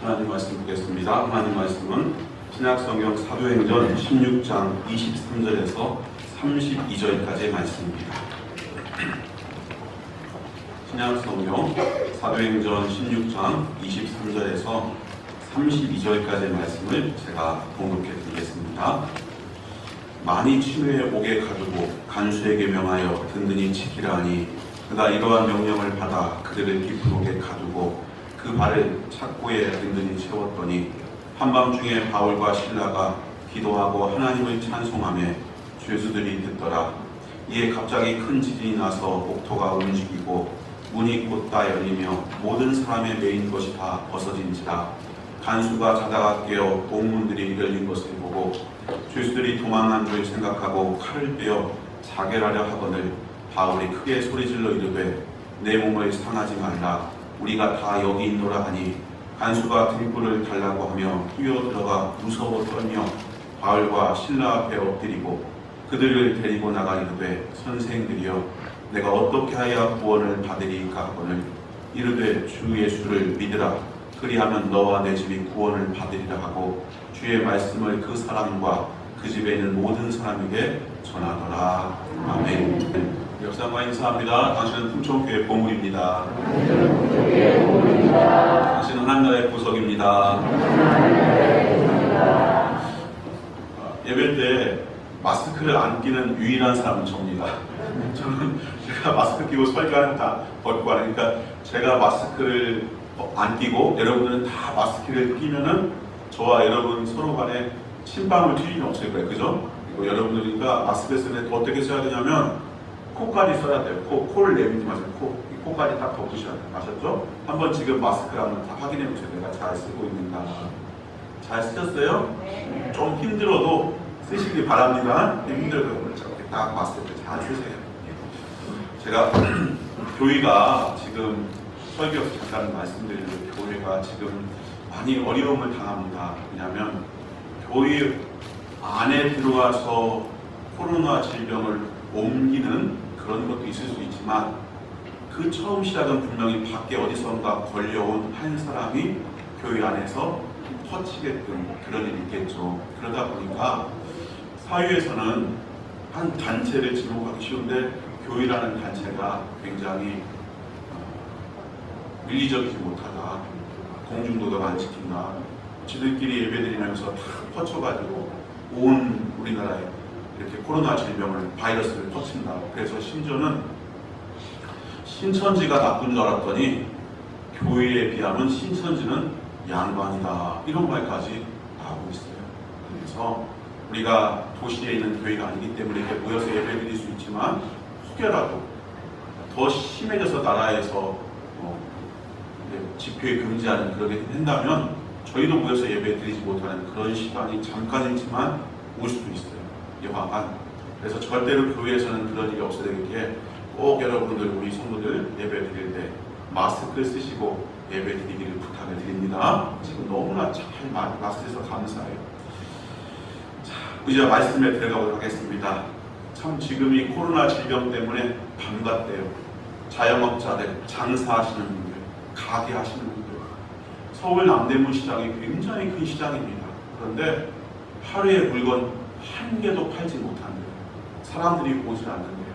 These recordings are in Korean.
하나님 말씀 보겠습니다. 하나님 말씀은 신약성경 사도행전 16장 23절에서 32절까지의 말씀입니다. 신약성경 사도행전 16장 23절에서 32절까지의 말씀을 제가 봉독해 드리겠습니다. 많이 침회에 오게 가두고 간수에게 명하여 든든히 지키라 하니 그가 이러한 명령을 받아 그들을 깊은 옥에 가두고 그 발을 착고에 든든히 채웠더니 한밤중에 바울과 실라가 기도하고 하나님을 찬송하며 죄수들이 듣더라. 이에 갑자기 큰 지진이 나서 옥토가 움직이고 문이 곧다 열리며 모든 사람의 메인 것이 다 벗어진지라. 간수가 자다가 깨어 옥문들이 열린 것을 보고 죄수들이 도망한 줄 생각하고 칼을 빼어 자결하려 하거늘 바울이 크게 소리질러 이르되 내 몸을 상하지 말라. 우리가 다 여기 있노라 하니 간수가 등불을 달라고 하며 뛰어들어가 무서워 떨며 바울과 실라 앞에 엎드리고 그들을 데리고 나가 이르되 선생들이여 내가 어떻게 하여 구원을 받으리이까 하거늘 이르되 주 예수를 믿으라. 그리하면 너와 내 집이 구원을 받으리라 하고 주의 말씀을 그 사람과 그 집에 있는 모든 사람에게 전하더라. 아멘. 역사과 인사합니다. 당신은 풍촌교회 보물입니다. 당신은 하나님나라의 보석입니다. 예배 때 마스크를 안 끼는 유일한 사람은 접니다. 저는 제가 마스크 끼고 설교하는 다 벗고 하니까 제가 마스크를 안 끼고 여러분들은 다 마스크를 끼면은 저와 여러분 서로 간에 침방울 튀김이 없을 거예요. 그죠? 그리고 여러분들이니까 마스크 쓸 때 어떻게 써야 되냐면 코까지 써야 돼요. 코를 내밀지 마세요. 코까지 딱 덮으셔야 돼요. 아셨죠? 한번 지금 마스크를 한번 다 확인해 보세요. 내가 잘 쓰고 있는가. 잘 쓰셨어요? 좀 힘들어도 쓰시기 바랍니다. 힘들어도 저렇게 딱 마스크 잘 쓰세요. 제가 교회가 지금 설교에서 잠깐 말씀드리는 교회가 지금 많이 어려움을 당합니다. 왜냐하면 교회 안에 들어와서 코로나 질병을 옮기는 그런 것도 있을 수 있지만 그 처음 시작은 분명히 밖에 어디선가 걸려온 한 사람이 교회 안에서 퍼치게끔 그런 일이 있겠죠. 그러다 보니까 사회에서는 한 단체를 지목하기 쉬운데 교회라는 단체가 굉장히 윤리적이지 못하다, 공중도덕 안 지킨다, 지들끼리 예배드리면서 다 퍼쳐가지고 온 우리나라에 이렇게 코로나 질병을, 바이러스를 퍼친다. 그래서 심지어는 신천지가 나쁜 줄 알았더니 교회에 비하면 신천지는 양반이다. 이런 말까지 나오고 있어요. 그래서 우리가 도시에 있는 교회가 아니기 때문에 이렇게 모여서 예배드릴 수 있지만 혹여라도 더 심해져서 나라에서 집회 금지하는 그렇게 된다면 저희도 모여서 예배드리지 못하는 그런 시간이 잠깐이지만 올 수도 있어요. 여하간. 그래서 절대로 교회에서는 그런 일이 없어야 되기에 꼭 여러분들 우리 성도들 예배 드릴 때 마스크 쓰시고 예배 드리기를 부탁을 드립니다. 지금 너무나 잘 마스크해서 감사해요. 자, 이제 말씀에 들어가도록 하겠습니다. 참 지금 이 코로나 질병 때문에 반갑대요. 자영업자들, 장사하시는 분들, 가게 하시는 분들. 서울 남대문 시장이 굉장히 큰 시장입니다. 그런데 하루에 물건 한 개도 팔지 못한대요. 사람들이 오질 않는데요.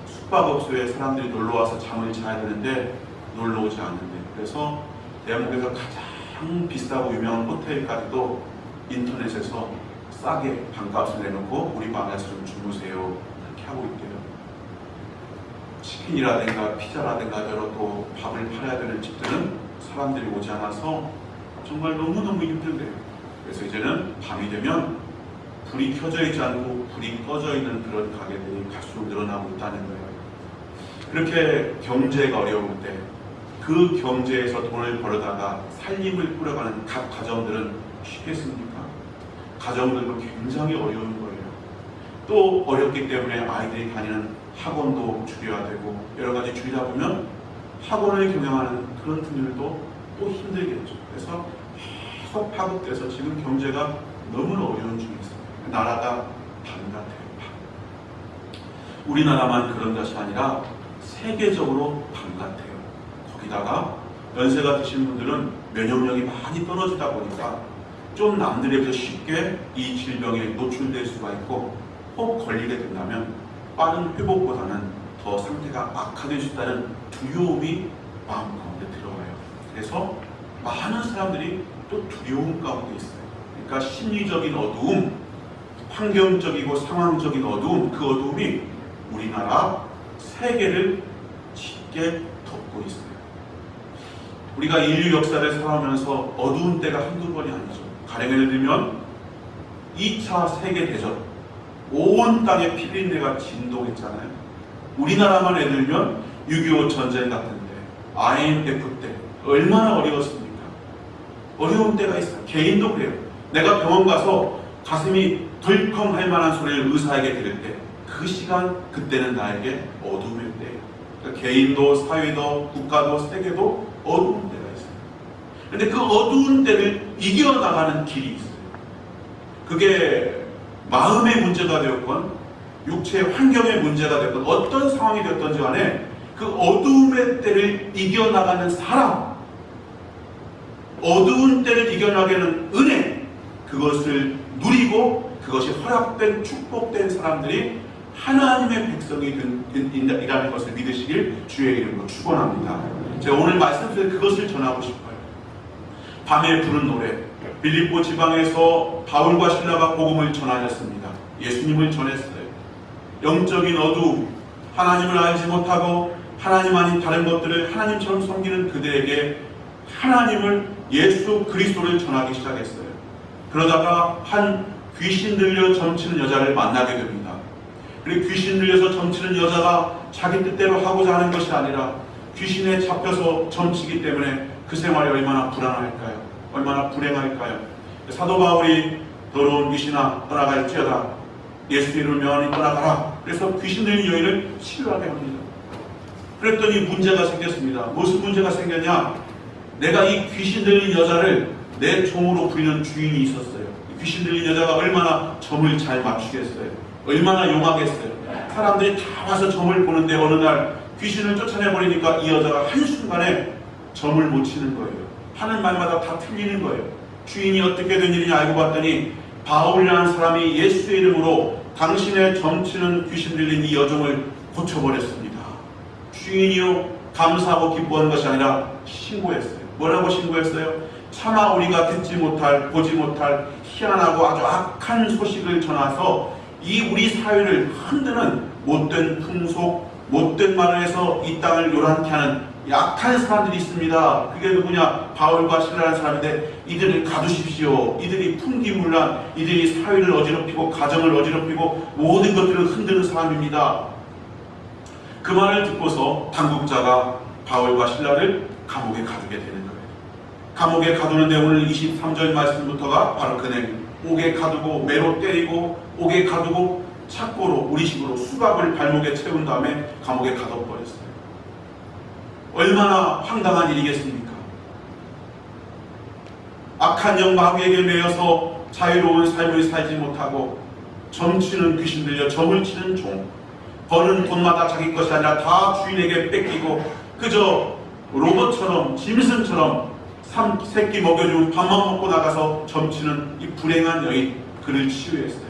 숙박업소에 사람들이 놀러와서 잠을 자야 되는데 놀러 오지 않는데요. 그래서 대한민국에서 가장 비싸고 유명한 호텔까지도 인터넷에서 싸게 방값을 내놓고 우리 방에서 좀 주무세요. 이렇게 하고 있대요. 치킨이라든가 피자라든가 여러 또 밥을 팔아야 되는 집들은 사람들이 오지 않아서 정말 너무너무 힘들대요. 그래서 이제는 밤이 되면 불이 켜져 있지 않고 불이 꺼져 있는 그런 가게들이 갈수록 늘어나고 있다는 거예요. 그렇게 경제가 어려울 때 그 경제에서 돈을 벌어다가 살림을 꾸려가는 각 가정들은 쉽겠습니까? 가정들도 굉장히 어려운 거예요. 또 어렵기 때문에 아이들이 다니는 학원도 줄여야 되고 여러 가지 줄이다 보면 학원을 경영하는 그런 분들도 또 힘들겠죠. 그래서 계속 파급돼서 지금 경제가 너무나 어려운 중에 있어요. 나라가 반 같아요. 우리나라만 그런 것이 아니라 세계적으로 반 같아요. 거기다가 연세가 드신 분들은 면역력이 많이 떨어지다 보니까 좀 남들에 비해 쉽게 이 질병에 노출될 수가 있고, 혹 걸리게 된다면 빠른 회복보다는 더 상태가 악화될 수 있다는 두려움이 마음 가운데 들어와요. 그래서 많은 사람들이 또 두려움 가운데 있어요. 그러니까 심리적인 어두움, 환경적이고 상황적인 어두움, 그 어두움이 우리나라, 세계를 짙게 덮고 있어요. 우리가 인류 역사를 살아오면서 어두운 때가 한두 번이 아니죠. 가령 예를 들면 2차 세계대전, 온 땅에 피비린내가 진동했잖아요. 우리나라만 예를 들면 6.25 전쟁 같은데, IMF 때 얼마나 어려웠습니까? 어려운 때가 있어요. 개인도 그래요. 내가 병원 가서 가슴이 덜컹 할 만한 소리를 의사에게 들을 때, 그 시간, 그때는 나에게 어둠일 때예요. 그러니까 개인도, 사회도, 국가도, 세계도 어두운 때가 있어요. 그런데 그 어두운 때를 이겨나가는 길이 있어요. 그게 마음의 문제가 되었건, 육체 환경의 문제가 되었건, 어떤 상황이 되었던지 간에 그 어두움의 때를 이겨나가는 사람, 어두운 때를 이겨나가는 은혜, 그것을 누리고 그것이 허락된, 축복된 사람들이 하나님의 백성이 된이라는 것을 믿으시길 주의 이름으로 축원합니다. 제가 오늘 말씀드린 그것을 전하고 싶어요. 밤에 부른 노래, 빌립보 지방에서 바울과 실라가 복음을 전하였습니다. 예수님을 전했어요. 영적인 어두움, 하나님을 알지 못하고 하나님 아닌 다른 것들을 하나님처럼 섬기는 그들에게 하나님을, 예수 그리스도를 전하기 시작했어요. 그러다가 한 귀신 들려 점치는 여자를 만나게 됩니다. 그리고 귀신 들려서 점치는 여자가 자기 뜻대로 하고자 하는 것이 아니라 귀신에 잡혀서 점치기 때문에 그 생활이 얼마나 불안할까요? 얼마나 불행할까요? 사도 바울이 더러운 귀신아 떠나갈지어다, 예수 이름으로 명하니 떠나가라. 그래서 귀신 들린 여인을 치료하게 합니다. 그랬더니 문제가 생겼습니다. 무슨 문제가 생겼냐? 내가 이 귀신 들린 여자를 내 종으로 부리는 주인이 있었어요. 귀신 들린 여자가 얼마나 점을 잘 맞추겠어요? 얼마나 용하겠어요? 사람들이 다 와서 점을 보는데 어느 날 귀신을 쫓아내버리니까 이 여자가 한순간에 점을 못 치는 거예요. 하는 말마다 다 틀리는 거예요. 주인이 어떻게 된 일이냐 알고 봤더니 바울이라는 사람이 예수의 이름으로 당신의 점치는 귀신 들린 이 여종을 고쳐버렸습니다. 주인이요, 감사하고 기뻐하는 것이 아니라 신고했어요. 뭐라고 신고했어요? 차마 우리가 듣지 못할, 보지 못할 희한하고 아주 악한 소식을 전해서 이 우리 사회를 흔드는 못된 풍속, 못된 말을 해서 이 땅을 요란케 하는 약한 사람들이 있습니다. 그게 누구냐? 바울과 실라라는 사람인데 이들을 가두십시오. 이들이 풍기문란, 이들이 사회를 어지럽히고 가정을 어지럽히고 모든 것들을 흔드는 사람입니다. 그 말을 듣고서 당국자가 바울과 실라를 감옥에 가두게 되는 거예요. 감옥에 가두는데 오늘 23절 말씀부터가 바로 그 내용. 옥에 가두고 매로 때리고 옥에 가두고 착고로 우리식으로 수갑을 발목에 채운 다음에 감옥에 가둬버렸어요. 얼마나 황당한 일이겠습니까? 악한 영 마귀에게 매여서 자유로운 삶을 살지 못하고 점치는 귀신 들려 점을 치는 종, 버는 돈마다 자기 것이 아니라 다 주인에게 뺏기고 그저 로봇처럼 짐승처럼 새끼 먹여주면 밥만 먹고 나가서 점치는 이 불행한 여인, 그를 치유했어요.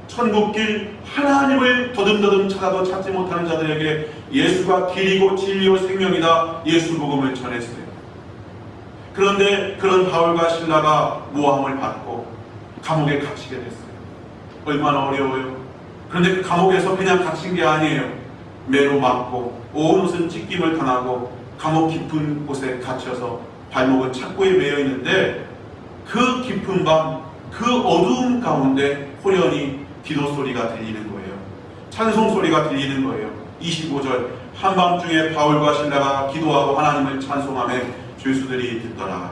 천국길 하나님을 더듬더듬 찾아도 찾지 못하는 자들에게 예수가 길이고 진리요 생명이다, 예수 복음을 전했어요. 그런데 그런 바울과 실라가 모함을 받고 감옥에 갇히게 됐어요. 얼마나 어려워요. 그런데 그 감옥에서 그냥 갇힌 게 아니에요. 매로 맞고 온 옷은 찢김을 당하고 감옥 깊은 곳에 갇혀서 발목은 착고에 매여 있는데 그 깊은 밤, 그 어두움 가운데 호련히 기도 소리가 들리는 거예요. 찬송 소리가 들리는 거예요. 25절, 한밤중에 바울과 실라가 기도하고 하나님을 찬송하며 죄수들이 듣더라.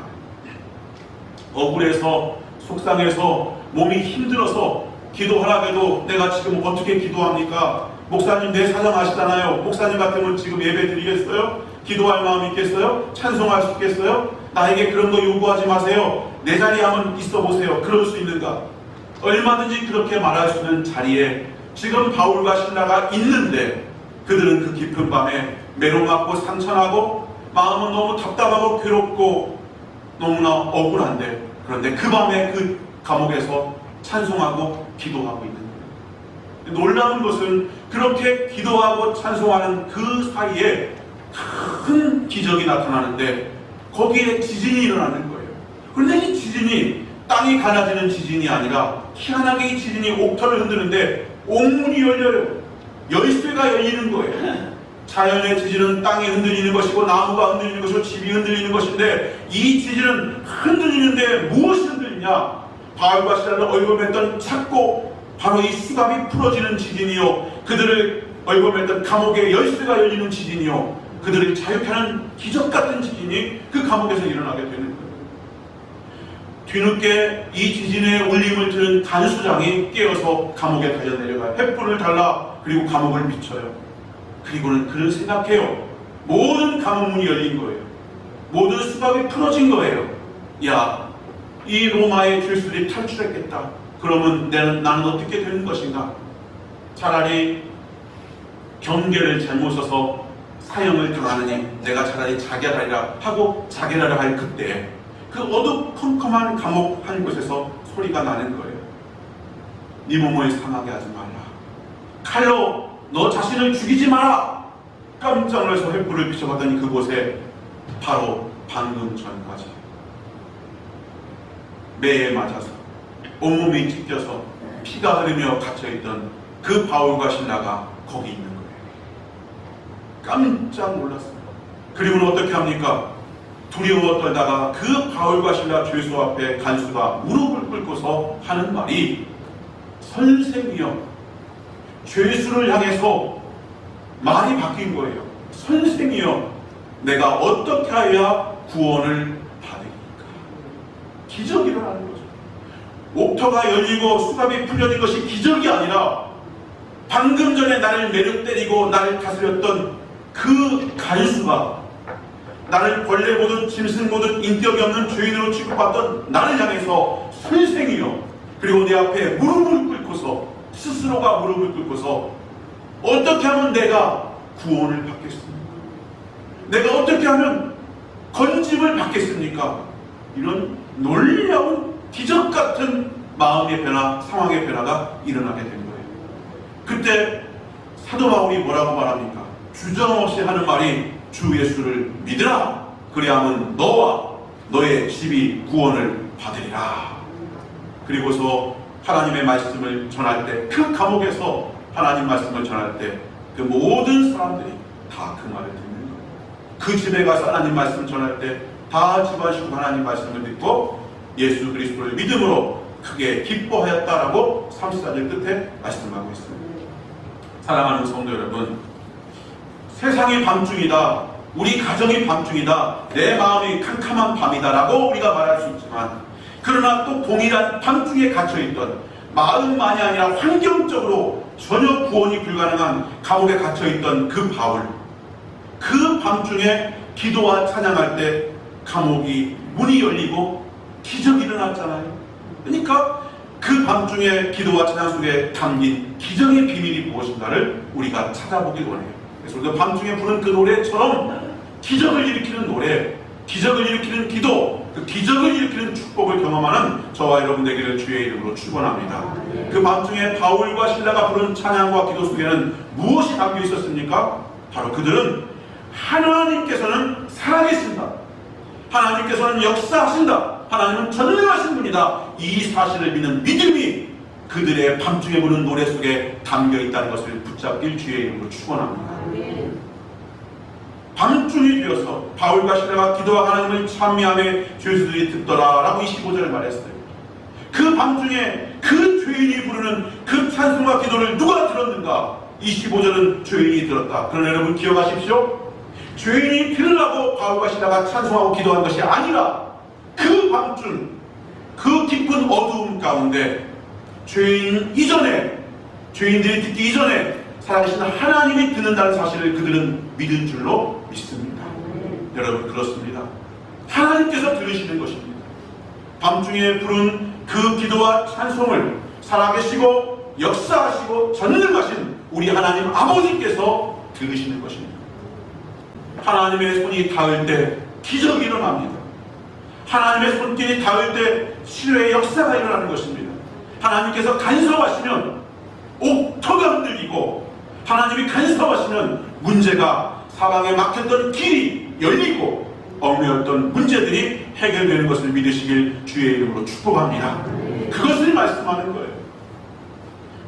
억울해서 속상해서 몸이 힘들어서 기도하라고 내가 지금 어떻게 기도합니까? 목사님 내 사정 아시잖아요. 목사님 같으면 지금 예배 드리겠어요? 기도할 마음 있겠어요? 찬송할 수 있겠어요? 나에게 그런 거 요구하지 마세요. 내 자리에 한번 있어 보세요. 그럴 수 있는가? 얼마든지 그렇게 말할 수 있는 자리에 지금 바울과 실라가 있는데 그들은 그 깊은 밤에 매로 맞고 상처나고 마음은 너무 답답하고 괴롭고 너무나 억울한데, 그런데 그 밤에 그 감옥에서 찬송하고 기도하고 있는 거예요. 놀라운 것은 그렇게 기도하고 찬송하는 그 사이에 큰 기적이 나타나는데 거기에 지진이 일어나는 거예요. 그런데 이 지진이 땅이 갈라지는 지진이 아니라 희한하게 이 지진이 옥터를 흔드는데 옥문이 열려요. 열쇠가 열리는 거예요. 자연의 지진은 땅이 흔들리는 것이고 나무가 흔들리는 것이고 집이 흔들리는 것인데, 이 지진은 흔들리는데 무엇이 흔들리냐? 바울과 시라를 얽어맸던 찾고 바로 이 수갑이 풀어지는 지진이요, 그들을 얽어맸던 감옥의 열쇠가 열리는 지진이요, 그들을 자유케 하는 기적 같은 지진이 그 감옥에서 일어나게 되는 거예요. 뒤늦게 이 지진의 울림을 들은 간수장이 깨어서 감옥에 달려내려가요. 횃불을 달라 그리고 감옥을 비춰요. 그리고는 그를 생각해요. 모든 감옥문이 열린 거예요. 모든 수갑이 풀어진 거예요. 야, 이 로마의 죄수들이 탈출했겠다. 그러면 나는 어떻게 되는 것인가? 차라리 경계를 잘못 써서 사형을 당하느니 내가 차라리 자결하리라 하고 자결하려 할 그때, 그 어두컴컴한 감옥 한 곳에서 소리가 나는 거예요. 네 몸을 상하게 하지 말라. 칼로 너 자신을 죽이지 마라. 깜짝 놀라서 횃불을 비춰봤더니 그곳에 바로 방금 전까지 매에 맞아서 온몸이 찢겨서 피가 흐르며 갇혀있던 그 바울과 신라가 거기 있는 거예요. 깜짝 놀랐어요. 그리고는 어떻게 합니까? 두려워 떨다가 그 바울과 신라 죄수 앞에 간수가 무릎을 꿇고서 하는 말이, 선생이여. 죄수를 향해서 말이 바뀐 거예요. 선생이여, 내가 어떻게 해야 구원을 받으리까? 기적이 일어나는 거죠. 옥터가 열리고 수갑이 풀려진 것이 기적이 아니라 방금 전에 나를 매력 때리고 나를 다스렸던 그 간수가, 나를 벌레 보듯 짐승 보듯 인격이 없는 죄인으로 취급받던 나를 향해서 선생이여, 그리고 내 앞에 무릎을 꿇고서, 스스로가 무릎을 꿇고서 어떻게 하면 내가 구원을 받겠습니까? 내가 어떻게 하면 건짐을 받겠습니까? 이런 놀라운 기적 같은 마음의 변화, 상황의 변화가 일어나게 된 거예요. 그때 사도 바울이 뭐라고 말합니까? 주저없이 하는 말이, 주 예수를 믿으라. 그리하면 너와 너의 집이 구원을 받으리라. 그리고서 하나님의 말씀을 전할 때, 그 감옥에서 하나님 말씀을 전할 때 그 모든 사람들이 다 그 말을 듣는 거예요. 그 집에 가서 하나님 말씀을 전할 때 다 집안식구 하나님 말씀을 듣고 예수 그리스도를 믿음으로 크게 기뻐하였다라고 34절 끝에 말씀하고 있습니다. 사랑하는 성도 여러분, 세상이 밤중이다, 우리 가정이 밤중이다, 내 마음이 캄캄한 밤이다라고 우리가 말할 수 있지만, 그러나 또 동일한 밤중에 갇혀있던, 마음만이 아니라 환경적으로 전혀 구원이 불가능한 감옥에 갇혀있던 그 바울, 그 밤중에 기도와 찬양할 때 감옥이 문이 열리고 기적이 일어났잖아요. 그러니까 그 밤중에 기도와 찬양 속에 담긴 기적의 비밀이 무엇인가를 우리가 찾아보길 원해요. 그래서 우리가 밤중에 부른 그 노래처럼 기적을 일으키는 노래, 기적을 일으키는 기도, 그 기적을 일으키는 축복을 경험하는 저와 여러분 되기를 주의 이름으로 축원합니다. 그 밤중에 바울과 신라가 부른 찬양과 기도 속에는 무엇이 담겨 있었습니까? 바로 그들은 하나님께서는 살아계신다, 하나님께서는 역사하신다, 하나님은 전능하신 분이다, 이 사실을 믿는 믿음이 그들의 밤중에 부른 노래 속에 담겨 있다는 것을 붙잡길 주의 이름으로 축원합니다. 밤중이 되어서 바울과 신라가 기도와 하나님을 찬미하며 죄수들이 듣더라 라고 25절에 말했어요. 그 밤중에 그 죄인이 부르는 그 찬송과 기도를 누가 들었는가? 25절은 죄인이 들었다. 그러나 여러분 기억하십시오. 죄인이 들으라고 바울과 신라가 찬송하고 기도한 것이 아니라 그 밤중, 그 깊은 어두움 가운데 죄인 이전에, 죄인들이 듣기 이전에 살아계신 하나님이 듣는다는 사실을 그들은 믿은 줄로 믿습니다. 여러분 그렇습니다. 하나님께서 들으시는 것입니다. 밤중에 부른 그 기도와 찬송을 살아계시고 역사하시고 전능하신 우리 하나님 아버지께서 들으시는 것입니다. 하나님의 손이 닿을 때 기적이 일어납니다. 하나님의 손길이 닿을 때 치료의 역사가 일어나는 것입니다. 하나님께서 간섭하시면 옥토가 흔들리고, 하나님이 간섭하시면 문제가, 사방에 막혔던 길이 열리고 얽매였던 문제들이 해결되는 것을 믿으시길 주의 이름으로 축복합니다. 그것을 말씀하는 거예요.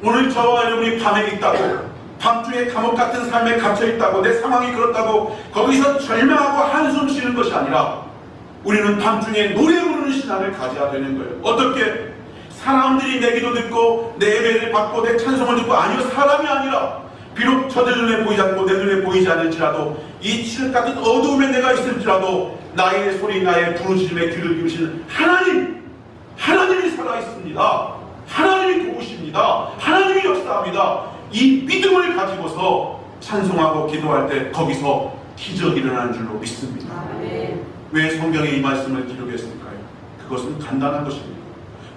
오늘 저와 여러분이 밤에 있다고, 밤중에 감옥 같은 삶에 갇혀있다고, 내 상황이 그렇다고 거기서 절망하고 한숨 쉬는 것이 아니라 우리는 밤중에 노래 부르는 신앙을 가져야 되는 거예요. 어떻게? 사람들이 내 기도 듣고 내 예배를 받고 내 찬송을 듣고, 아니요, 사람이 아니라 비록 저들 눈에 보이지 않고 내 눈에 보이지 않을지라도, 이 칠흑 같은 어두움에 내가 있을지라도 나의 소리, 나의 부르짖음에 귀를 기울이시는 하나님이 살아있습니다. 하나님이 도우십니다. 하나님이 역사합니다. 이 믿음을 가지고서 찬송하고 기도할 때 거기서 기적이 일어나는 줄로 믿습니다. 왜 성경에 이 말씀을 기록했을까요? 그것은 간단한 것입니다.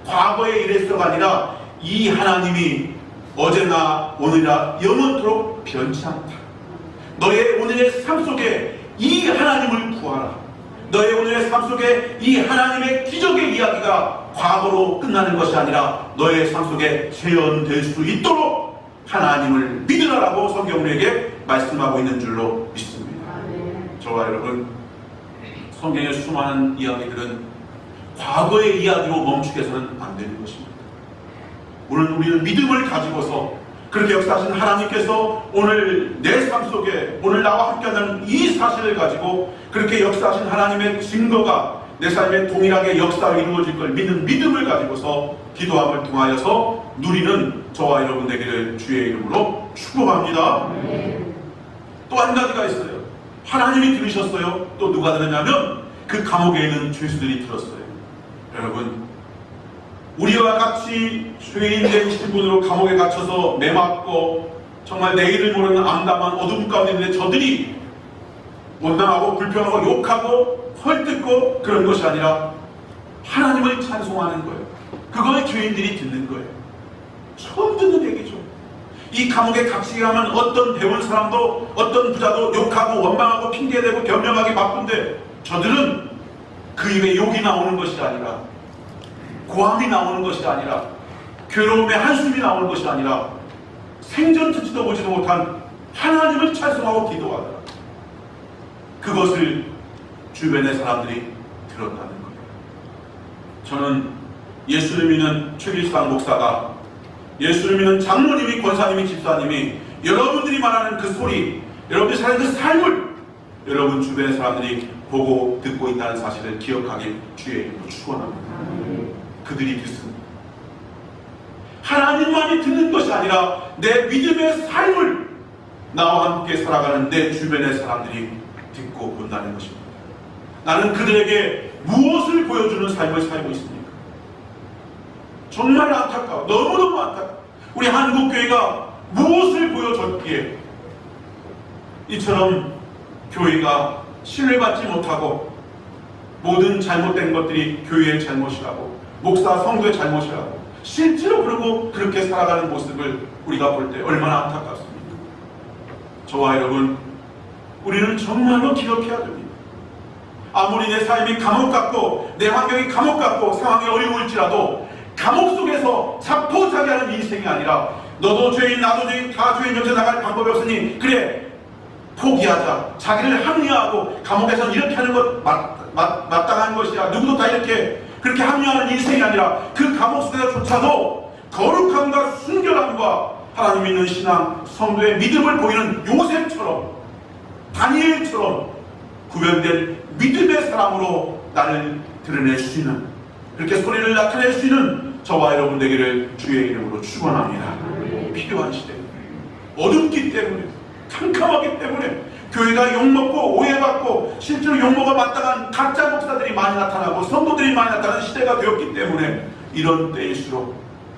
과거의 일에서가 아니라 이 하나님이 어제나 오늘이나 영원토록 변치 않다. 너의 오늘의 삶 속에 이 하나님을 구하라. 너의 오늘의 삶 속에 이 하나님의 기적의 이야기가 과거로 끝나는 것이 아니라 너의 삶 속에 재현될 수 있도록 하나님을 믿으라라고 성경 우리에게 말씀하고 있는 줄로 믿습니다. 저와 여러분, 성경의 수많은 이야기들은 과거의 이야기로 멈추게서는 안 되는 것입니다. 오늘 우리는 믿음을 가지고서 그렇게 역사하신 하나님께서 오늘 내 삶 속에, 오늘 나와 함께하는 이 사실을 가지고 그렇게 역사하신 하나님의 증거가 내 삶에 동일하게 역사가 이루어질 걸 믿는 믿음을 가지고서 기도함을 통하여서 누리는 저와 여러분 되기를 주의 이름으로 축복합니다. 또 한 가지가 있어요. 하나님이 들으셨어요. 또 누가 들었냐면 그 감옥에 있는 죄수들이 들었어요. 여러분, 우리와 같이 죄인된 신분으로 감옥에 갇혀서 매맞고 정말 내일을 모르는 암담한 어둠 가운데 있는데 저들이 원망하고 불평하고 욕하고 헐뜯고 그런 것이 아니라 하나님을 찬송하는 거예요. 그걸 죄인들이 듣는 거예요. 처음 듣는 얘기죠. 이 감옥에 갇히게 하면 어떤 배운 사람도 어떤 부자도 욕하고 원망하고 핑계대고 변명하기 바쁜데, 저들은 그 입에 욕이 나오는 것이 아니라, 고함이 나오는 것이 아니라, 괴로움의 한숨이 나오는 것이 아니라 생전 듣지도 보지도 못한 하나님을 찬송하고 기도하더라. 그것을 주변의 사람들이 들었다는 거예요. 저는 예수를 믿는 최길상 목사가, 예수를 믿는 장로님이, 권사님이, 집사님이 여러분들이 말하는 그 소리, 여러분들이 사는 그 삶을 여러분 주변의 사람들이 보고 듣고 있다는 사실을 기억하길 주의 이름으로 축원합니다. 그들이 듣습니다. 하나님만이 듣는 것이 아니라 내 믿음의 삶을 나와 함께 살아가는 내 주변의 사람들이 듣고 본다는 것입니다. 나는 그들에게 무엇을 보여주는 삶을 살고 있습니까? 정말 안타까워. 너무너무 안타까워. 우리 한국교회가 무엇을 보여줬기에 이처럼 교회가 신뢰받지 못하고 모든 잘못된 것들이 교회의 잘못이라고, 목사 성도의 잘못이라고, 실제로 그러고 그렇게 살아가는 모습을 우리가 볼 때 얼마나 안타깝습니까? 저와 여러분, 우리는 정말로 기억해야 됩니다. 아무리 내 삶이 감옥 같고 내 환경이 감옥 같고 상황이 어려울지라도 감옥 속에서 자포자기하는 인생이 아니라, 너도 죄인 나도 죄인 다 죄인 여기서 나갈 방법이 없으니 그래 포기하자. 자기를 합리화하고 감옥에서 이렇게 하는 것 마땅한 것이야. 누구도 다 이렇게 그렇게 합리화하는 인생이 아니라, 그 감옥 속에서조차도 거룩함과 순결함과 하나님 믿는 신앙, 성도의 믿음을 보이는 요셉처럼, 다니엘처럼 구별된 믿음의 사람으로 나를 드러낼 수 있는, 그렇게 소리를 나타낼 수 있는 저와 여러분 되기를 주의 이름으로 축원합니다. 필요한 시대, 어둡기 때문에, 캄캄하기 때문에 교회가 욕먹고 오해받고 실제로 욕먹어 마땅한 가짜 목사들이 많이 나타나고 성도들이 많이 나타나는 시대가 되었기 때문에, 이런 때일수록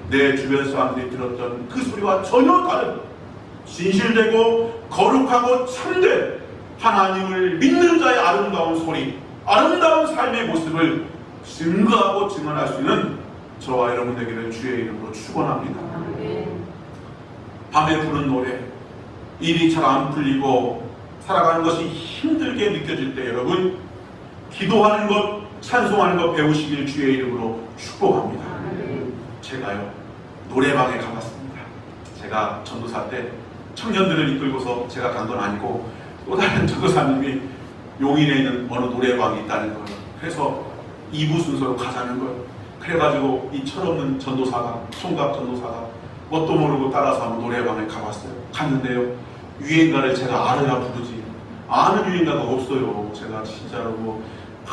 내 주변 사람들이 들었던 그 소리와 전혀 다른 진실되고 거룩하고 참된 하나님을 믿는 자의 아름다운 소리, 아름다운 삶의 모습을 증거하고 증언할 수 있는 저와 여러분 되기를 주의 이름으로 축원합니다. 밤에 부른 노래, 일이 잘 안 풀리고 살아가는 것이 힘들게 느껴질 때 여러분 기도하는 것, 찬송하는 것 배우시길 주의 이름으로 축복합니다. 제가요 노래방에 가봤습니다. 제가 전도사 때 청년들을 이끌고서 제가 간 건 아니고 또 다른 전도사님이 용인에 있는 어느 노래방이 있다는 거예요. 그래서 2부 순서로 가자는 거예요. 그래가지고 이 철없는 전도사가, 총각 전도사가 뭣도 모르고 따라서 한번 노래방에 가봤어요. 갔는데요 유행가를 제가 알아야 부르지 아는 유행가가 없어요. 제가 진짜로 뭐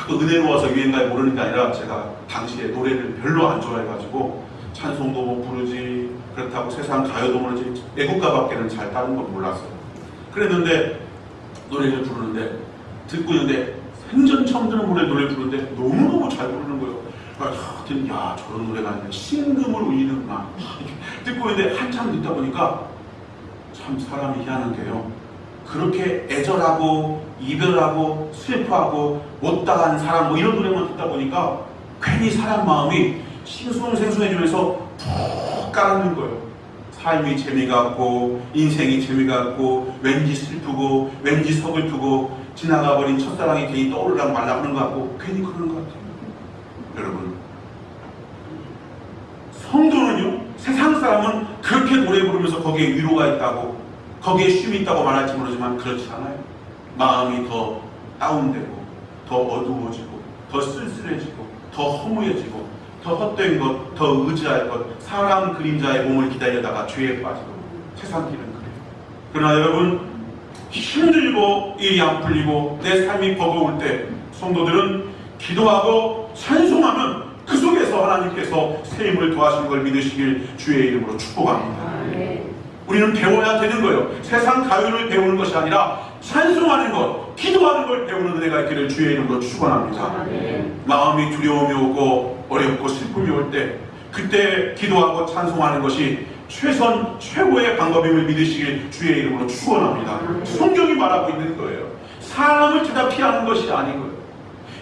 또 은혜로워서 유행가를 모르는 게 아니라 제가 당시에 노래를 별로 안 좋아해가지고 찬송도 못 부르지, 그렇다고 세상 가요도 모르지, 애국가밖에는 잘 다른 건 몰랐어요. 그랬는데 노래를 부르는데 듣고 있는데 생전 처음 듣는 노래 부르는데 너무너무 잘 부르는 거예요. 야 저런 노래가 아니라 신금으로 울리는구나. 듣고 있는데 한참 듣다 보니까 참 사람이 희한한 게요, 그렇게 애절하고 이별하고 슬퍼하고 못다한 사람 뭐 이런 노래만 듣다 보니까 괜히 사람 마음이 싱숭생숭해지면서 푹 깔아놓는 거예요. 삶이 재미가 없고 인생이 재미가 없고 왠지 슬프고 왠지 서글프고 지나가버린 첫사랑이 괜히 떠오르랑 말라 그런 것 같고 괜히 그러는 것 같아요. 여러분 성도는요, 세상 사람은 그렇게 노래 부르면서 거기에 위로가 있다고 거기에 쉼이 있다고 말할지 모르지만 그렇지 않아요. 마음이 더 다운되고 더 어두워지고 더 쓸쓸해지고 더 허무해지고 더 헛된 것, 더 의지할 것, 사람 그림자의 몸을 기다리다가 죄에 빠지고 세상 길은 그래요. 그러나 여러분 힘들고 일이 안 풀리고 내 삶이 버거울 때 성도들은 기도하고 찬송하면 그 속에서 하나님께서 새 힘을 더하시는 걸 믿으시길 주의 이름으로 축복합니다. 우리는 배워야 되는 거예요. 세상 가요를 배우는 것이 아니라 찬송하는 것, 기도하는 걸 배우는 은혜가 있기를 주의 이름으로 축원합니다. 마음이 두려움이 오고 어렵고 슬픔이 올 때 그때 기도하고 찬송하는 것이 최고의 방법임을 믿으시길 주의 이름으로 축원합니다. 성경이 말하고 있는 거예요. 사람을 찾아 피하는 것이 아닌 거예요.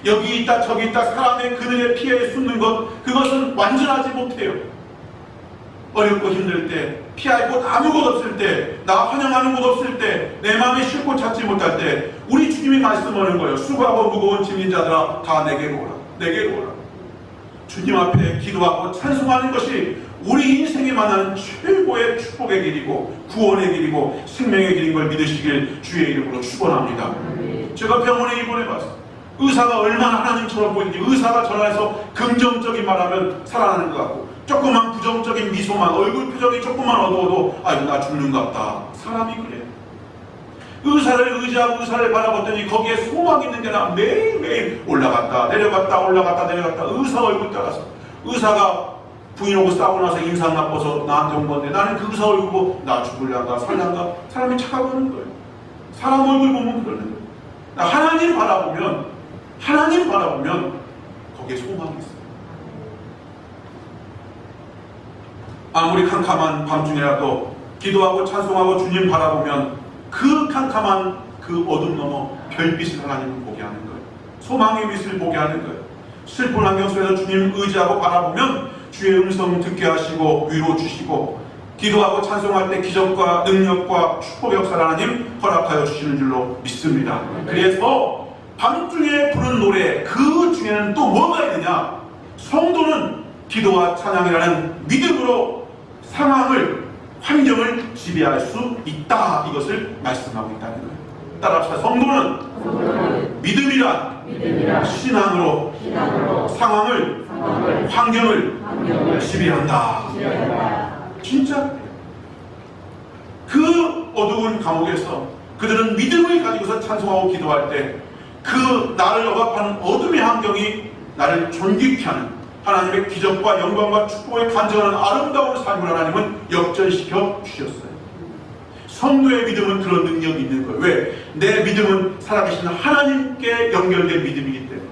여기 있다 저기 있다 사람의 그늘에 피해 숨는 것, 그것은 완전하지 못해요. 어렵고 힘들 때, 피할 곳 아무것도 없을 때, 나 환영하는 곳 없을 때, 내 마음에 쉴 곳 찾지 못할 때 우리 주님이 말씀하는 거예요. 수고하고 무거운 짐진 자들아 다 내게로 오라. 내게로 오라. 주님 앞에 기도하고 찬송하는 것이 우리 인생에 만난 최고의 축복의 길이고 구원의 길이고 생명의 길인 걸 믿으시길 주의 이름으로 축원합니다. 제가 병원에 입원해봤어요. 의사가 얼마나 하나님처럼 보이는지, 의사가 전화해서 긍정적인 말하면 살아나는 것 같고 조금만 부정적인 미소만, 얼굴 표정이 조금만 어두워도 아이고 나 죽는갑다. 사람이 그래. 의사를 의지하고 의사를 바라봤더니 거기에 소망이 있는 게 나 매일매일 올라갔다 내려갔다 올라갔다 내려갔다 의사 얼굴 따라서. 의사가 부인하고 싸우고 나서 인상 나빠서 나한테 온 건데 나는 그 의사 얼굴 보고 나 죽을란가 살란가 사람이 착각하는 거예요. 사람 얼굴 보면 그러는 거예요. 하나님 바라보면 거기에 소망이 있어요. 아무리 캄캄한 밤중이라도 기도하고 찬송하고 주님 바라보면 그 캄캄한 그 어둠 너머 별빛을 하나님을 보게 하는 거예요. 소망의 빛을 보게 하는 거예요. 슬픈 환경 속에서 주님 의지하고 바라보면 주의 음성 듣게 하시고 위로 주시고 기도하고 찬송할 때 기적과 능력과 축복의 역사를 하나님 허락하여 주시는 줄로 믿습니다. 그래서 밤중에 부른 노래 그 중에는 또 뭐가 있느냐? 성도는 기도와 찬양이라는 믿음으로 상황을, 환경을 지배할 수 있다. 이것을 말씀하고 있다는 거예요. 따라합시다. 성도는 믿음이란 신앙으로 상황을, 환경을 지배한다. 진짜 그 어두운 감옥에서 그들은 믿음을 가지고서 찬송하고 기도할 때 그 나를 억압하는 어둠의 환경이 나를 존귀케 하는 하나님의 기적과 영광과 축복에 간절한 아름다운 삶을 하나님은 역전시켜 주셨어요. 성도의 믿음은 그런 능력이 있는 거예요. 왜? 내 믿음은 살아계신 하나님께 연결된 믿음이기 때문에.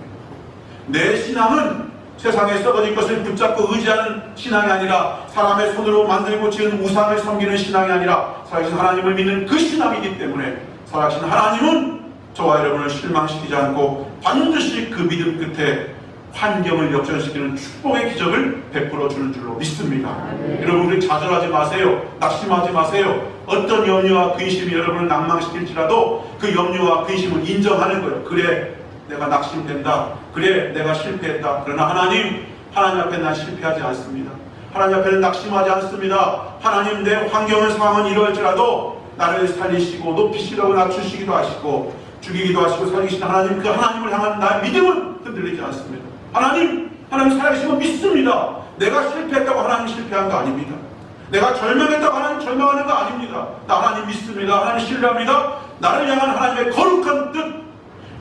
내 신앙은 세상에 썩어진 것을 붙잡고 의지하는 신앙이 아니라 사람의 손으로 만들고 지은 우상을 섬기는 신앙이 아니라 살아계신 하나님을 믿는 그 신앙이기 때문에 살아계신 하나님은 저와 여러분을 실망시키지 않고 반드시 그 믿음 끝에 환경을 역전시키는 축복의 기적을 베풀어 주는 줄로 믿습니다. 여러분들이 좌절하지 마세요. 낙심하지 마세요. 어떤 염려와 근심이 여러분을 낭망시킬지라도 그 염려와 근심을 인정하는 거예요. 그래, 내가 낙심된다. 그래, 내가 실패했다. 그러나 하나님 앞에 난 실패하지 않습니다. 하나님 앞에는 낙심하지 않습니다. 하나님, 내 환경은 상황은 이러할지라도 나를 살리시고 높이시려고 낮추시기도 하시고 죽이기도 하시고 살리시는 하나님, 그 하나님을 향한 나의 믿음은 흔들리지 않습니다. 하나님 살아계신 거 믿습니다. 내가 실패했다고 하나님 실패한 거 아닙니다. 내가 절망했다고 하나님 절망하는 거 아닙니다. 나 하나님 믿습니다. 하나님 신뢰합니다. 나를 향한 하나님의 거룩한 뜻,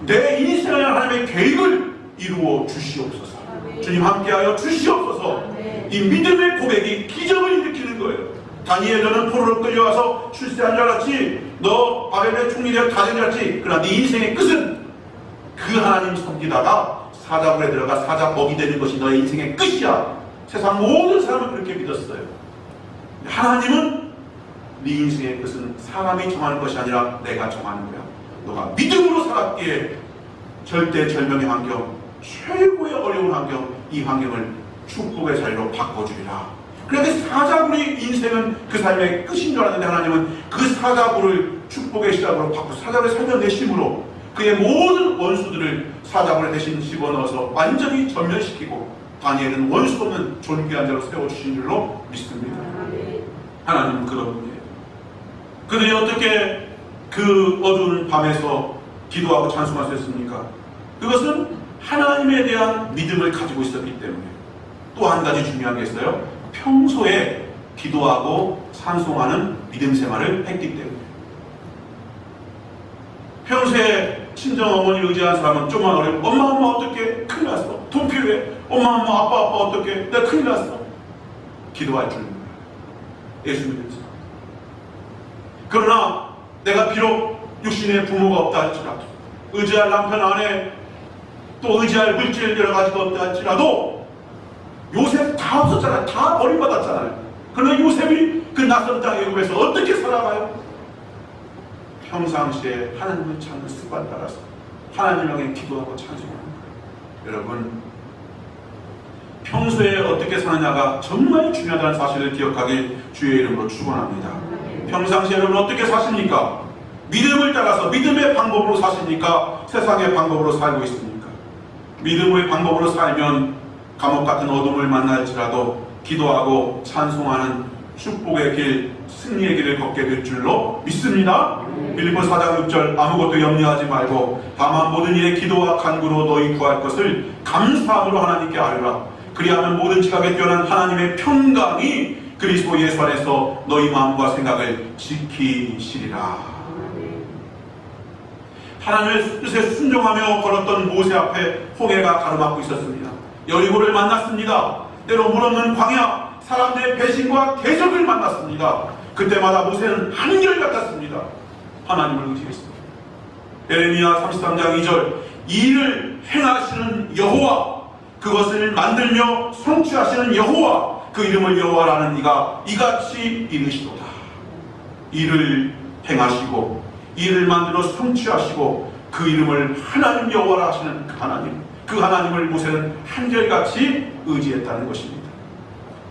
내 인생을 향한 하나님의 계획을 이루어 주시옵소서. 주님 함께하여 주시옵소서. 이 믿음의 고백이 기적을 일으키는 거예요. 다니엘은 포로로 끌려와서 출세한 줄 알았지, 너 바벨론의 총리 되어 다 된 줄 알았지. 그러나 네 인생의 끝은 그 하나님 섬기다가 사자굴에 들어가 사자 먹이 되는 것이 너의 인생의 끝이야. 세상 모든 사람은 그렇게 믿었어요. 하나님은 네 인생의 끝은 사람이 정하는 것이 아니라 내가 정하는 거야. 너가 믿음으로 살았기에 절대절명의 환경, 최고의 어려운 환경, 이 환경을 축복의 자리로 바꿔주리라. 그런데 사자굴이 인생은 그 삶의 끝인 줄 알았는데 하나님은 그 사자굴을 축복의 시작으로 바꿔 사자굴을 살려내심으로 그의 모든 원수들을 사자굴에 대신 집어넣어서 완전히 전멸시키고 다니엘은 원수 없는 존귀한 자로 세워주신 줄로 믿습니다. 하나님은 그런 분이에요. 그들이 어떻게 그 어두운 밤에서 기도하고 찬송하셨습니까? 그것은 하나님에 대한 믿음을 가지고 있었기 때문에. 또 한 가지 중요한 게 있어요. 평소에 기도하고 찬송하는 믿음 생활을 했기 때문에. 평소에 친정 어머니를 의지한 사람은 좀만 어려우면 엄마 어떡해? 큰일 났어. 돈 필요해. 엄마 아빠 어떡해? 내가 큰일 났어. 기도할 줄 몰라요. 예수 믿는 사람. 그러나 내가 비록 육신의 부모가 없다 할지라도, 의지할 남편 아내, 또 의지할 물질 여러 가지가 없다 할지라도, 요셉 다 없었잖아요. 다 버림받았잖아요. 그러나 요셉이 그 낯선 땅 애굽에서 어떻게 살아가요? 평상시에 하나님을 찾는 습관 따라서 하나님 향해 기도하고 찬송하는 거예요. 여러분, 평소에 어떻게 사느냐가 정말 중요하다는 사실을 기억하길 주의 이름으로 축원합니다. 평상시에 여러분 어떻게 사십니까? 믿음을 따라서 믿음의 방법으로 사십니까? 세상의 방법으로 살고 있습니까? 믿음의 방법으로 살면 감옥 같은 어둠을 만날지라도 기도하고 찬송하는 축복의 길, 승리의 길을 걷게 될 줄로 믿습니다. 빌립보 4장 6절 아무것도 염려하지 말고 다만 모든 일에 기도와 간구로 너희 구할 것을 감사함으로 하나님께 아뢰라. 그리하면 모든 지각에 뛰어난 하나님의 평강이 그리스도 예수 안에서 너희 마음과 생각을 지키시리라. 하나님의 뜻에 순종하며 걸었던 모세 앞에 홍해가 가로막고 있었습니다. 여리고를 만났습니다. 때로 물없는 광야, 사람들의 배신과 대적을 만났습니다. 그때마다 모세는 한결같았습니다. 하나님을 의지했습니다. 예레미야 33장 2절 이 일을 행하시는 여호와, 그것을 만들며 성취하시는 여호와, 그 이름을 여호와라는 이가 이같이 이르시도다. 이를 행하시고 이를 만들어 성취하시고 그 이름을 하나님 여호와라 하시는 그 하나님, 그 하나님을 모세는 한결같이 의지했다는 것입니다.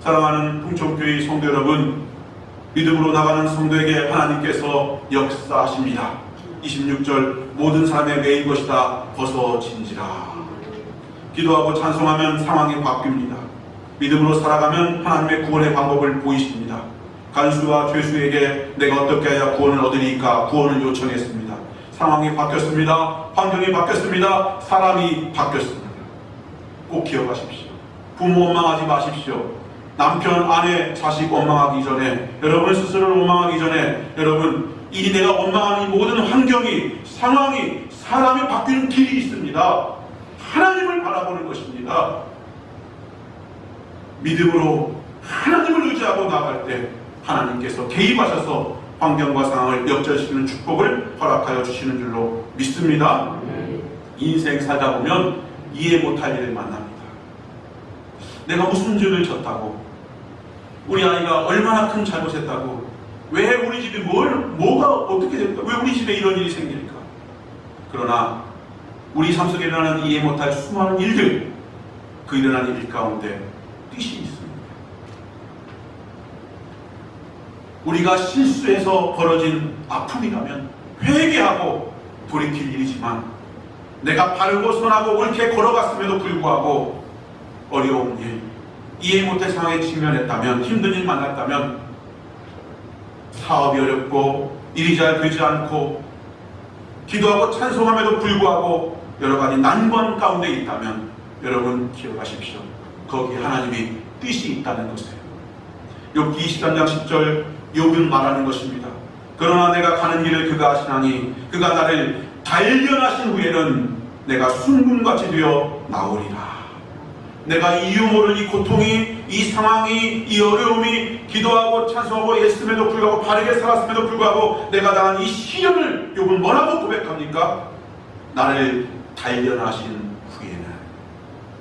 사랑하는 풍촌교회 성도 여러분, 믿음으로 나가는 성도에게 하나님께서 역사하십니다. 26절 모든 사람의 매일 것이다 벗어진지라. 기도하고 찬송하면 상황이 바뀝니다. 믿음으로 살아가면 하나님의 구원의 방법을 보이십니다. 간수와 죄수에게 내가 어떻게 해야 구원을 얻으리까 구원을 요청했습니다. 상황이 바뀌었습니다. 환경이 바뀌었습니다. 사람이 바뀌었습니다. 꼭 기억하십시오. 부모 원망하지 마십시오. 남편, 아내, 자식 원망하기 전에, 여러분 스스로를 원망하기 전에, 여러분 이 내가 원망하는 모든 환경이, 상황이, 사람이 바뀌는 길이 있습니다. 하나님을 바라보는 것입니다. 믿음으로 하나님을 의지하고 나갈 때 하나님께서 개입하셔서 환경과 상황을 역전시키는 축복을 허락하여 주시는 줄로 믿습니다. 인생 살다 보면 이해 못할 일을 만납니다. 내가 무슨 죄를 졌다고, 우리 아이가 얼마나 큰 잘못했다고, 왜 우리 집이 뭐가 어떻게 됐다, 왜 우리 집에 이런 일이 생길까. 그러나 우리 삶 속에 일어나는 이해 못할 수많은 일들, 그 일어나는 일 가운데 뜻이 있습니다. 우리가 실수해서 벌어진 아픔이라면 회개하고 돌이킬 일이지만, 내가 바르고 선하고 옳게 걸어갔음에도 불구하고 어려운 일, 이해 못할 상황에 직면했다면, 힘든 일 만났다면, 사업이 어렵고 일이 잘 되지 않고 기도하고 찬송함에도 불구하고 여러 가지 난관 가운데 있다면, 여러분 기억하십시오. 거기 하나님이 뜻이 있다는 것을. 욥기 23장 10절, 욥은 말하는 것입니다. 그러나 내가 가는 길을 그가 아시나니 그가 나를 단련하신 후에는 내가 순금같이 되어 나오리라. 내가 이유 모를 이 고통이, 이 상황이, 이 어려움이, 기도하고 찬송하고 애씀에도 불구하고 바르게 살았음에도 불구하고 내가 당한 이 시련을 욥은 뭐라고 고백합니까? 나를 단련하신 후에는.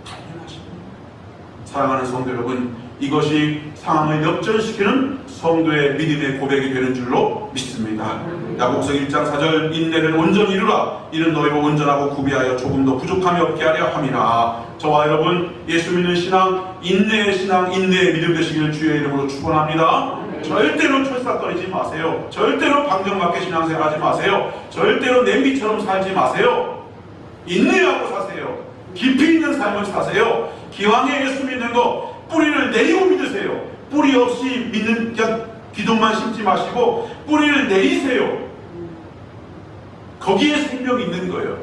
단련하신. 사랑하는 성도 여러분, 이것이 상황을 역전시키는 성도의 믿음의 고백이 되는 줄로 믿습니다. 야고보서 1장 4절, 인내를 온전히 이루라. 이는 너희로 온전하고 구비하여 조금도 부족함이 없게 하려 함이라. 저와 여러분, 예수 믿는 신앙, 인내의 신앙, 인내의 믿음 되시기를 주의 이름으로 축원합니다. 절대로 철삭거리지 마세요. 절대로 방정맞게 신앙생활 하지 마세요. 절대로 냄비처럼 살지 마세요. 인내하고 사세요. 깊이 있는 삶을 사세요. 기왕에 예수 믿는 거 뿌리를 내리고 믿으세요. 뿌리 없이 믿는, 그냥 기도만 심지 마시고 뿌리를 내리세요. 거기에 생명이 있는 거예요.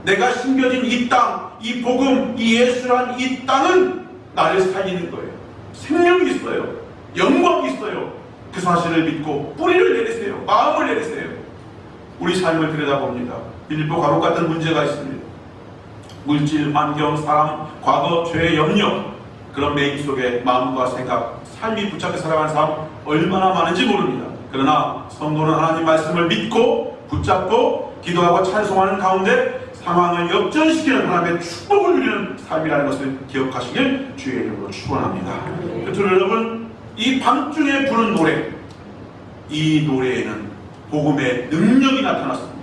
내가 심겨진 이 땅, 이 복음, 이 예수란 이 땅은 나를 살리는 거예요. 생명이 있어요. 영광이 있어요. 그 사실을 믿고 뿌리를 내리세요. 마음을 내리세요. 우리 삶을 들여다봅니다. 빌립보 감옥 같은 문제가 있습니다. 물질, 환경, 사람, 과거, 죄의 염려, 그런 매임 속에 마음과 생각, 삶이 붙잡혀 살아가는 사람 얼마나 많은지 모릅니다. 그러나 성도는 하나님 말씀을 믿고 붙잡고 기도하고 찬송하는 가운데 상황을 역전시키는 하나님의 축복을 누리는 삶이라는 것을 기억하시길 주의 이름으로 축원합니다. 그래서 여러분, 이 밤중에 부른 노래, 이 노래에는 복음의 능력이 나타났습니다.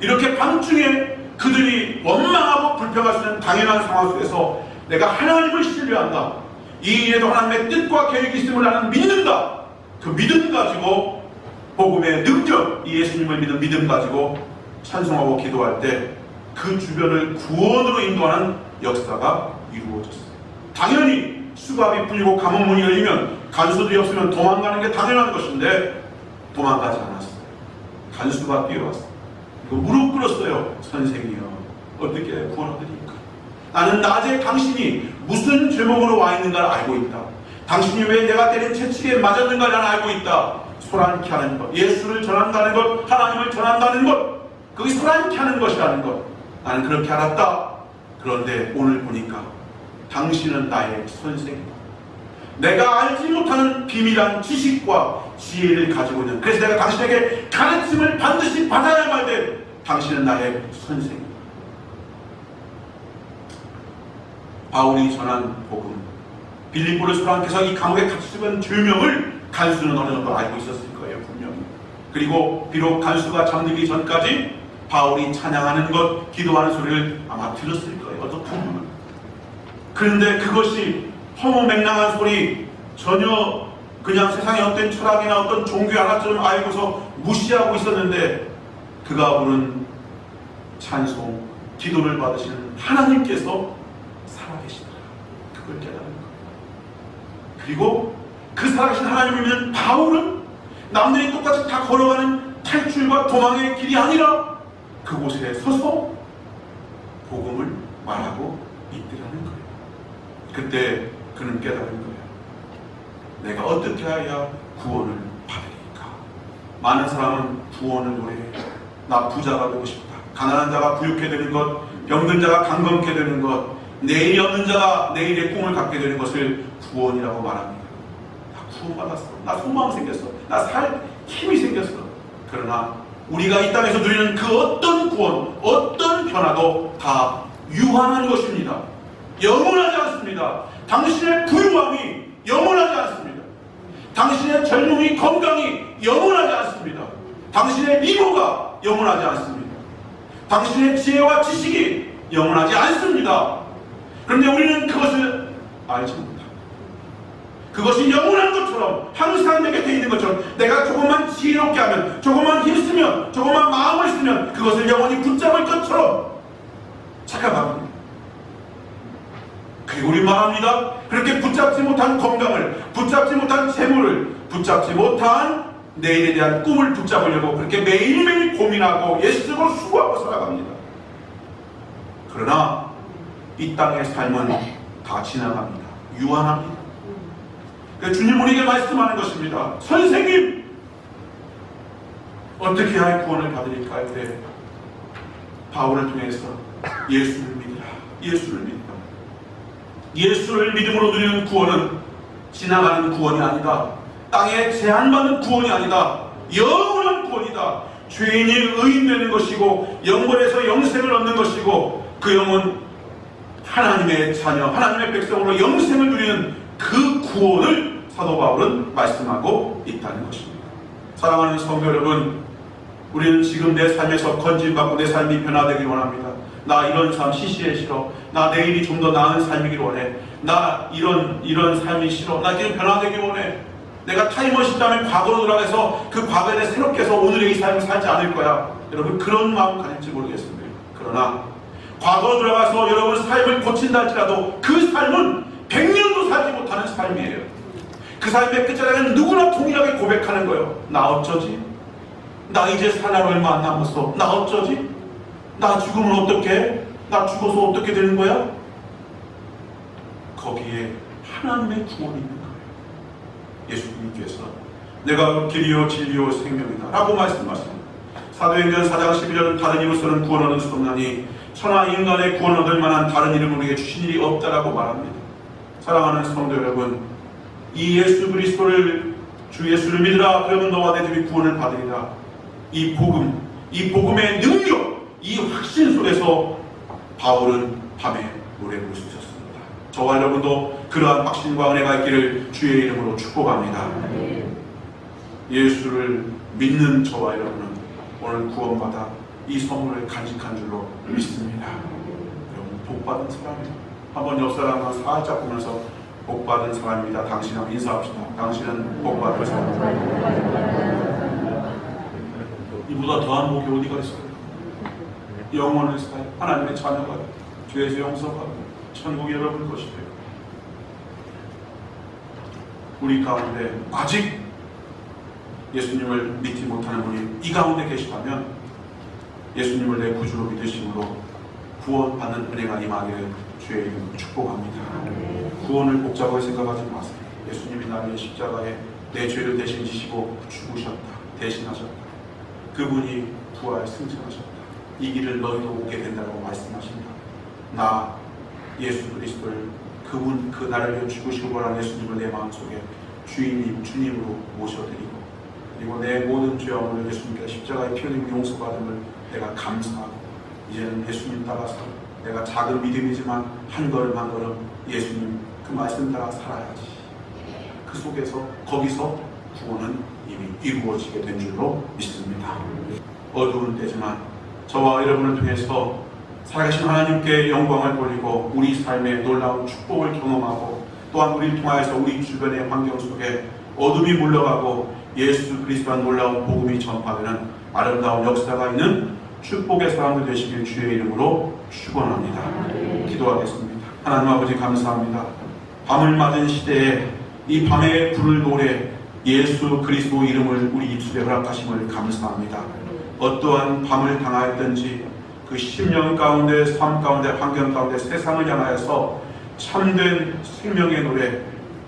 이렇게 밤중에 그들이 원망하고 불평할 수 있는 당연한 상황 속에서 내가 하나님을 신뢰한다, 이 일에도 하나님의 뜻과 계획이 있음을 나는 믿는다, 그 믿음 가지고 복음의 능력, 이 예수님을 믿는 믿음 가지고 찬송하고 기도할 때 그 주변을 구원으로 인도하는 역사가 이루어졌어요. 당연히 수갑이 풀리고 감옥문이 열리면 간수들이 없으면 도망가는 게 당연한 것인데 도망가지 않았어요. 간수가 뛰어왔어요. 그리고 무릎 꿇었어요. 선생이여, 어떻게 구원하드립니까? 나는 낮에 당신이 무슨 죄목으로 와 있는가를 알고 있다. 당신이 왜 내가 때린 채찍에 맞았는가를 나는 알고 있다. 소란케 하는 것, 예수를 전한다는 것, 하나님을 전한다는 것, 그게 소란케 하는 것이라는 것, 나는 그렇게 알았다. 그런데 오늘 보니까 당신은 나의 선생이다. 내가 알지 못하는 비밀한 지식과 지혜를 가지고 있는, 그래서 내가 당신에게 가르침을 반드시 받아야만 돼. 당신은 나의 선생이다. 바울이 전한 복음, 빌립보를 소란케서 이 감옥에 갇혀 죽은 죄명을 간수는 어느 정도 알고 있었을 거예요, 분명히. 그리고 비록 간수가 잠들기 전까지 바울이 찬양하는 것, 기도하는 소리를 아마 들었을 거예요, 어떤 부분은. 그런데 그것이 허무맹랑한 소리, 전혀 그냥 세상의 어떤 철학이나 어떤 종교 하나쯤 알고서 무시하고 있었는데, 그가 부른 찬송, 기도를 받으시는 하나님께서 살아계시더라. 그걸 깨달은 거예요. 그리고 그 살아계신 하나님을 믿는 바울은 남들이 똑같이 다 걸어가는 탈출과 도망의 길이 아니라 그곳에 서서 복음을 말하고 있더라는 거예요. 그때 그는 깨달은 거예요. 내가 어떻게 해야 구원을 받으리까? 많은 사람은 구원을 노래해요. 나 부자가 되고 싶다. 가난한 자가 부유케 되는 것, 병든 자가 강건케 되는 것, 내일이 없는 자가 내일의 꿈을 갖게 되는 것을 구원이라고 말합니다. 나 구원받았어. 나 소망 생겼어. 나 살 힘이 생겼어. 그러나 우리가 이 땅에서 누리는 그 어떤 구원, 어떤 변화도 다 유한한 것입니다. 영원하지 않습니다. 당신의 부유함이 영원하지 않습니다. 당신의 젊음이, 건강이 영원하지 않습니다. 당신의 미모가 영원하지 않습니다. 당신의 지혜와 지식이 영원하지 않습니다. 그런데 우리는 그것을 알지 못합니다. 그것이 영원한 것처럼 항상 내 곁에 있는 것처럼 내가 조금만 지혜롭게 하면, 조금만 힘쓰면, 조금만 마음을 쓰면 그것을 영원히 붙잡을 것처럼 착각합니다. 그리고 우리 말합니다. 그렇게 붙잡지 못한 건강을, 붙잡지 못한 재물을, 붙잡지 못한 내일에 대한 꿈을 붙잡으려고 그렇게 매일매일 고민하고 애쓰고 수고하고 살아갑니다. 그러나 이 땅의 삶은 다 지나갑니다. 유한합니다. 그러니까 주님 우리에게 말씀하는 것입니다. 선생님, 어떻게 해야 구원을 받으릴까요? 네. 바울을 통해서 예수를 믿으라. 예수를 믿으라. 예수를 믿음으로 누리는 구원은 지나가는 구원이 아니다. 땅에 제한받는 구원이 아니다. 영원한 구원이다. 죄인이 의인되는 것이고 영원에서 영생을 얻는 것이고 그 영은 하나님의 자녀, 하나님의 백성으로 영생을 누리는 그 구원을 사도 바울은 말씀하고 있다는 것입니다. 사랑하는 성도 여러분, 우리는 지금 내 삶에서 건진받고 내 삶이 변화되길 원합니다. 나 이런 삶 시시해 싫어. 나 내일이 좀 더 나은 삶이길 원해. 나 이런 삶이 싫어. 나 지금 변화되길 원해. 내가 타임머신이라면 과거로 돌아가서 그 과거에 대해 새롭게 해서 오늘의 이 삶을 살지 않을 거야. 여러분 그런 마음 가질지 모르겠습니다. 그러나 과거로 돌아가서 여러분 삶을 고친다 할지라도 그 삶은 100년도 살지 못하는 삶이에요. 그 삶의 끝자락은 누구나 동일하게 고백하는 거예요. 나 어쩌지? 나 이제 살 날 얼마 안 남았어. 나 어쩌지? 나 죽으면 어떡해? 나 죽어서 어떻게 되는 거야? 거기에 하나님의 구원이 있는 거예요. 예수님께서 내가 길이요 진리요 생명이다 라고 말씀하십니다. 사도행전 4장 11절은 다른 이로서는 구원 얻을 수 없나니 천하 인간의 구원 얻을 만한 다른 이름을 우리에게 주신 일이 없다라고 말합니다. 사랑하는 성도 여러분, 이 예수 그리스도를 주 예수를 믿으라 그러면 너와 내 집이 구원을 받으리라. 이 복음, 이 복음의 능력, 이 확신 속에서 바울은 밤에 노래 부를 수 있었습니다. 저와 여러분도 그러한 확신과 은혜가 있기를 주의 이름으로 축복합니다. 예수를 믿는 저와 여러분은 오늘 구원받아 이 선물을 간직한 줄로 믿습니다. 여러분 복받은 사람이에요. 한번 옆 사람과 살짝 보면서 복받은 사람입니다. 당신하고 인사합시다. 당신은 복받은 사람입니다. 이보다 더한 복이 어디가 있어요? 영원을 살 하나님의 자녀가 죄에서 용서받고 천국이 여러분 것이 돼요. 우리 가운데 아직 예수님을 믿지 못하는 분이 이 가운데 계시다면 예수님을 내 구주로 믿으심으로 구원받는 은혜가 임하기를 주의 이름으로 축복합니다. 구원을 복잡하게 생각하지 마세요. 예수님이 나를 십자가에 내 죄를 대신 지시고 죽으셨다. 대신하셨다. 그분이 부활 승천하셨다. 이 길을 너희도 오게 된다고 말씀하십니다. 나 예수 그리스도를 그분 그 나를 위해 죽으시고 보란 예수님을 내 마음속에 주인님 주님으로 모셔드리고 그리고 내 모든 죄악을 예수님께 십자가에 피 흘린 용서받음을 내가 감사하고 이제는 예수님 따라서 내가 작은 믿음이지만 한 걸음 한 걸음 예수님 그 말씀 따라 살아야지. 그 속에서 거기서 구원은 이미 이루어지게 된 줄로 믿습니다. 어두운 때지만 저와 여러분을 통해서 살아계신 하나님께 영광을 돌리고 우리 삶의 놀라운 축복을 경험하고 또한 우리를 통하여서 우리 주변의 환경 속에 어둠이 물러가고 예수 그리스도의 놀라운 복음이 전파되는 아름다운 역사가 있는 축복의 사람들 되시길 주의 이름으로 축원합니다. 기도하겠습니다. 하나님 아버지 감사합니다. 밤을 맞은 시대에 이 밤의 불을 노래 예수 그리스도 이름을 우리 입술에 허락하심을 감사합니다. 어떠한 밤을 당하였든지 그 심령 가운데 삶 가운데 환경 가운데 세상을 향하여서 참된 생명의 노래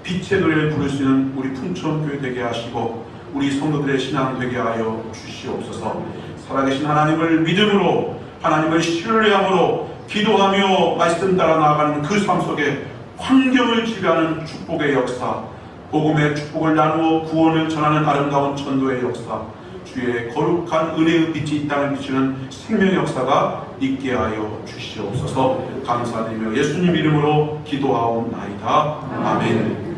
빛의 노래를 부를 수 있는 우리 풍천교회 되게 하시고 우리 성도들의 신앙 되게 하여 주시옵소서. 살아계신 하나님을 믿음으로 하나님을 신뢰함으로 기도하며 말씀 따라 나아가는 그 삶 속에 환경을 지배하는 축복의 역사 복음의 축복을 나누어 구원을 전하는 아름다운 전도의 역사 주의 거룩한 은혜의 빛이 이 땅을 비추는 생명의 역사가 있게 하여 주시옵소서. 감사드리며 예수님 이름으로 기도하옵나이다. 아멘.